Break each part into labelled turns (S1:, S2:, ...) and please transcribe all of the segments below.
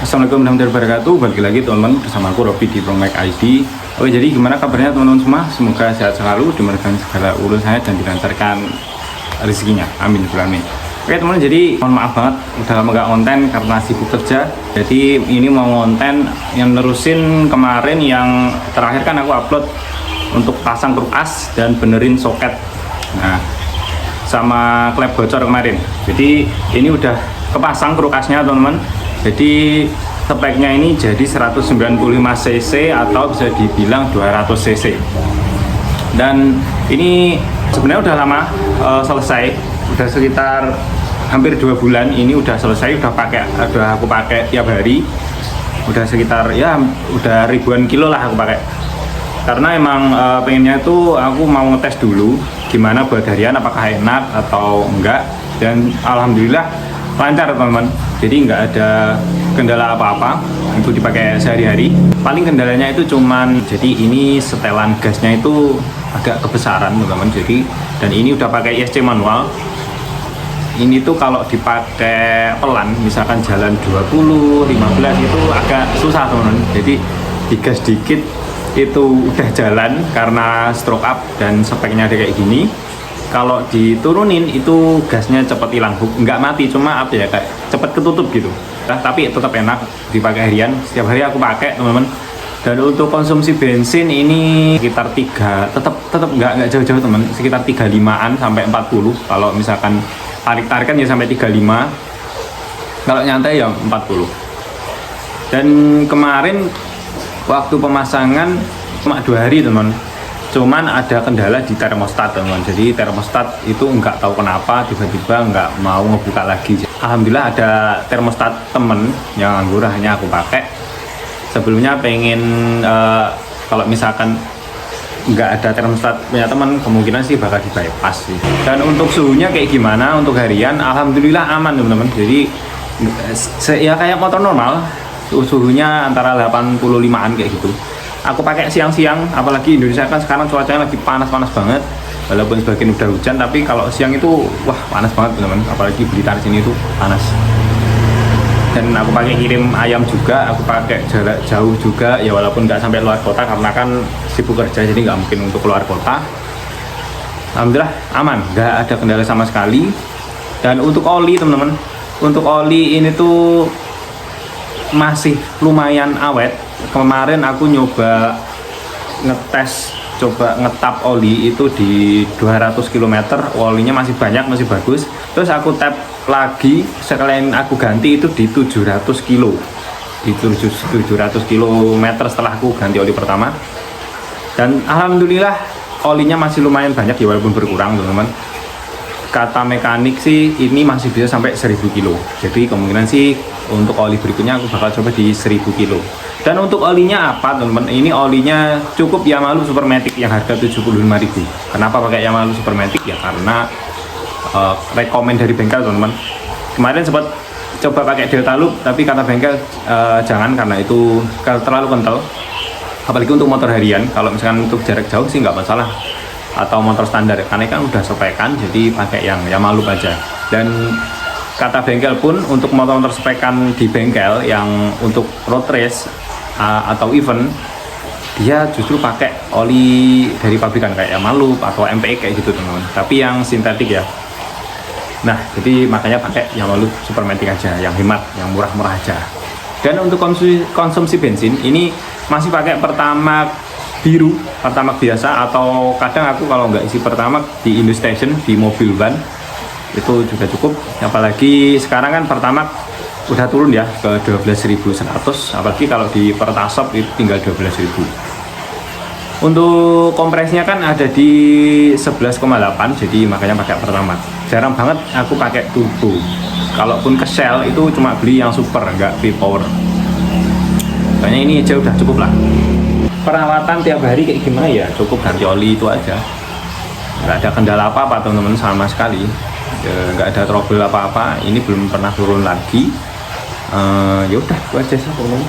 S1: Assalamualaikum warahmatullahi wabarakatuh. Balik lagi teman-teman bersama aku Robi di Promek ID. Oke, jadi gimana kabarnya teman-teman semua? Semoga sehat selalu, dimudahkan segala urusannya dan dilancarkan rezekinya. Amin. Amin. Oke teman-teman, jadi mohon maaf banget udah lama gak konten karena sibuk kerja. Jadi ini mau konten yang nerusin kemarin yang terakhir kan aku upload untuk pasang kruk as dan benerin soket. Nah, sama klep bocor kemarin. Jadi ini udah kepasang kruk asnya teman-teman. Jadi speknya ini jadi 195 cc atau bisa dibilang 200 cc. Dan ini sebenarnya udah lama selesai, udah sekitar hampir 2 bulan ini udah selesai, udah aku pakai tiap hari. Udah sekitar ya udah ribuan kilo lah aku pakai. Karena emang pengennya itu aku mau ngetes dulu gimana buat harian, apakah enak atau enggak, dan alhamdulillah lancar teman-teman. Jadi nggak ada kendala apa-apa untuk dipakai sehari-hari. Paling kendalanya itu cuman jadi ini setelan gasnya itu agak kebesaran teman-teman. Jadi dan ini udah pakai ISC manual. Ini tuh kalau dipakai pelan, misalkan jalan 20, 15 itu agak susah teman-teman. Jadi digas dikit itu udah jalan karena stroke up dan speknya ada kayak gini. Kalau diturunin itu gasnya cepet hilang, nggak mati, cuma apa ya, kayak cepet ketutup gitu. Nah, tapi tetap enak dipakai harian. Setiap hari aku pakai teman-teman. Dan untuk konsumsi bensin ini sekitar 3, tetap nggak jauh-jauh teman, sekitar 35an sampai 40. Kalau misalkan tarik-tarikan ya sampai 35, kalau nyantai ya 40. Dan kemarin waktu pemasangan cuma 2 hari teman, cuman ada kendala di termostat teman. Jadi termostat itu nggak tahu kenapa tiba-tiba nggak mau ngebuka lagi. Alhamdulillah ada termostat temen yang anggur, hanya aku pakai. Sebelumnya pengen kalau misalkan nggak ada termostat punya teman, kemungkinan sih bakal di bypass sih. Dan untuk suhunya kayak gimana untuk harian, alhamdulillah aman teman-teman. Jadi ya kayak motor normal, suhunya antara 85an kayak gitu. Aku pakai siang-siang, apalagi Indonesia kan sekarang cuacanya lagi panas-panas banget. Walaupun sebagian udah hujan, tapi kalau siang itu wah panas banget teman-teman. Apalagi Blitar sini itu panas. Dan aku pakai kirim ayam juga, aku pakai jarak jauh juga ya, walaupun nggak sampai luar kota karena kan sibuk kerja, jadi nggak mungkin untuk keluar kota. Alhamdulillah aman, nggak ada kendala sama sekali. Dan untuk oli teman-teman, untuk oli ini tuh masih lumayan awet. Kemarin aku nyoba ngetap oli itu di 200 km, olinya masih banyak, masih bagus. Terus aku tap lagi, sekalian aku ganti itu di 700 kilo, di 700 km setelah aku ganti oli pertama. Dan alhamdulillah olinya masih lumayan banyak ya, walaupun berkurang teman-teman. Kata mekanik sih ini masih bisa sampai 1000 kilo. Jadi kemungkinan sih untuk oli berikutnya aku bakal coba di 1000 kilo. Dan untuk olinya apa teman-teman? Ini olinya cukup Yamalu Supermatic yang harga 75.000. Kenapa pakai Yamalu Supermatic? Ya karena rekomen dari bengkel teman-teman. Kemarin sempat coba pakai Delta Loop, tapi kata bengkel jangan karena itu terlalu kental. Apalagi untuk motor harian. Kalau misalkan untuk jarak jauh sih nggak masalah, atau motor standar, karena kan udah spekan, jadi pakai yang Yamalu aja. Dan kata bengkel pun untuk motor-motor spekan di bengkel yang untuk road race atau event, dia justru pakai oli dari pabrikan kayak Yamalu atau MPE kayak gitu teman-teman, tapi yang sintetik ya. Nah jadi makanya pakai Yamalu Supermatic aja, yang hemat, yang murah-murah aja. Dan untuk konsumsi bensin ini masih pakai Pertamax biru, Pertamax biasa, atau kadang aku kalau nggak isi Pertamax di Indostation, di mobil van itu juga cukup. Apalagi sekarang kan Pertamax udah turun ya ke 12.100, apalagi kalau di Pertasop itu tinggal 12.000. Untuk kompresnya kan ada di 11,8, jadi makanya pakai Pertamax. Jarang banget aku pakai turbo. Kalaupun ke Shell itu cuma beli yang super, nggak V-Power. Kayaknya ini aja udah cukup lah. Perawatan tiap hari kayak gimana ya, cukup ganti oli itu aja. Nggak ada kendala apa-apa teman-teman sama sekali. Nggak ada trouble apa-apa. Ini belum pernah turun lagi. Ya udah itu aja sih teman-teman.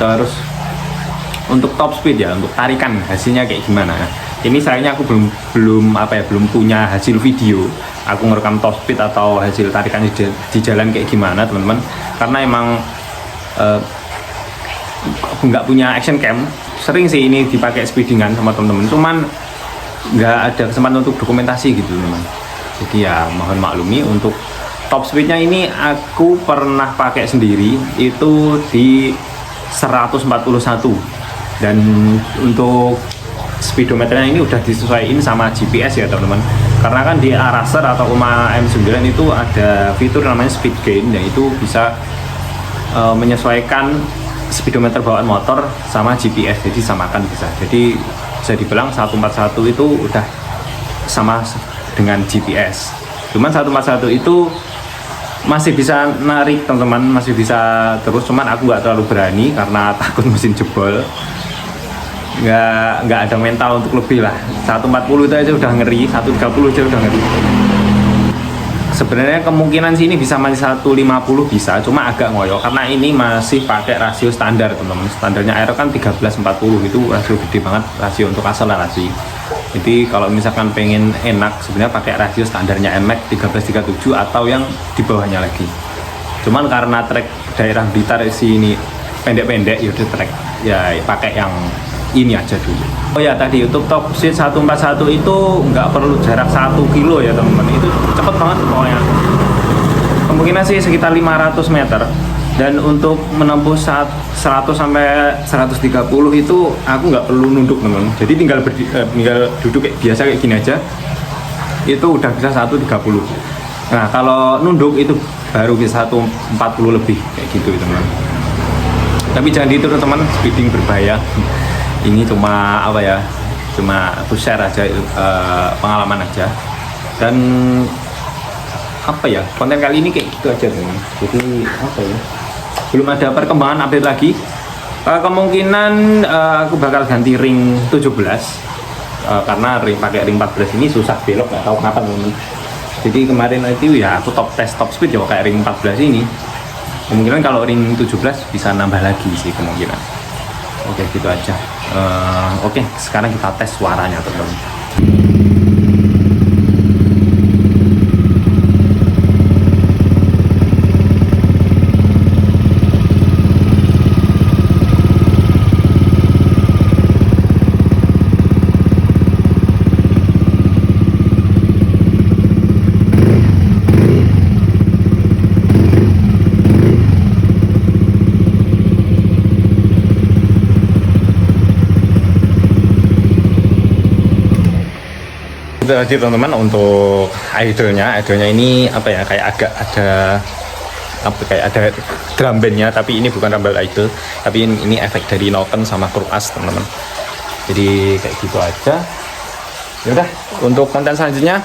S1: Terus untuk top speed ya, untuk tarikan hasilnya kayak gimana. Ini sayangnya aku belum punya hasil video aku ngerekam top speed atau hasil tarikan di jalan kayak gimana teman-teman, karena emang nggak punya action cam. Sering sih ini dipakai speedingan sama temen-temen, cuman nggak ada kesempatan untuk dokumentasi gitu teman. Jadi ya mohon maklumi. Untuk top speednya ini aku pernah pakai sendiri itu di 141, dan untuk speedometernya ini udah disesuaikan sama GPS ya teman-teman, karena kan di Aracer atau UMA M9 itu ada fitur namanya speed gain, yang itu bisa menyesuaikan speedometer bawaan motor sama GPS, jadi samakan bisa. Jadi bisa dibilang 141 itu udah sama dengan GPS. Cuman 141 itu masih bisa narik teman-teman, masih bisa terus, cuman aku nggak terlalu berani karena takut mesin jebol. Nggak ada mental untuk lebih lah. 140 itu aja udah ngeri, 130 aja udah ngeri. Sebenarnya kemungkinan sih ini bisa masih 150 bisa, cuma agak ngoyo karena ini masih pakai rasio standar teman-teman. Standarnya Aero kan 1340, itu rasio gede banget, rasio untuk akselerasi. Jadi kalau misalkan pengen enak sebenarnya pakai rasio standarnya NMAX 1337 atau yang di bawahnya lagi. Cuman karena trek daerah Blitar sini pendek-pendek, yaudah trek ya pakai yang ini aja dulu. Oh ya, tadi YouTube top speed 141 itu nggak perlu jarak 1 kilo ya teman-teman, itu cepet banget pokoknya. Kemungkinan sih sekitar 500 meter, dan untuk menempuh 100 sampai 130 itu aku nggak perlu nunduk teman-teman. Jadi tinggal duduk kayak biasa kayak gini aja, itu udah bisa 130. Nah kalau nunduk itu baru bisa 140 lebih kayak gitu teman-teman. Tapi jangan ditiru teman, speeding berbahaya. Ini cuma apa ya, cuma aku share aja pengalaman aja, dan apa ya, konten kali ini kayak gitu aja teman. Jadi apa ya, belum ada perkembangan update lagi. Kemungkinan aku bakal ganti ring 17 karena pakai ring 14 ini susah belok, nggak tahu kenapa teman. Jadi kemarin itu ya aku top speed ya kayak ring 14 ini. Kemungkinan kalau ring 17 bisa nambah lagi sih kemungkinan. Oke, gitu aja. Oke, sekarang kita tes suaranya teman-teman. Itu tadi teman-teman untuk idolnya ini apa ya, kayak agak ada apa, kayak ada drum bandnya, tapi ini bukan rumble idol, tapi ini efek dari Noken sama Kruas teman-teman. Jadi kayak gitu aja. Ya udah, untuk konten selanjutnya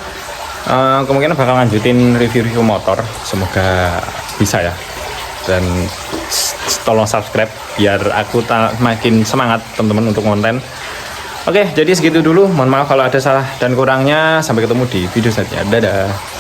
S1: kemungkinan bakal lanjutin review motor, semoga bisa ya. Dan tolong subscribe biar aku makin semangat teman-teman untuk konten. Oke, jadi segitu dulu. Mohon maaf kalau ada salah dan kurangnya. Sampai ketemu di video selanjutnya. Dadah.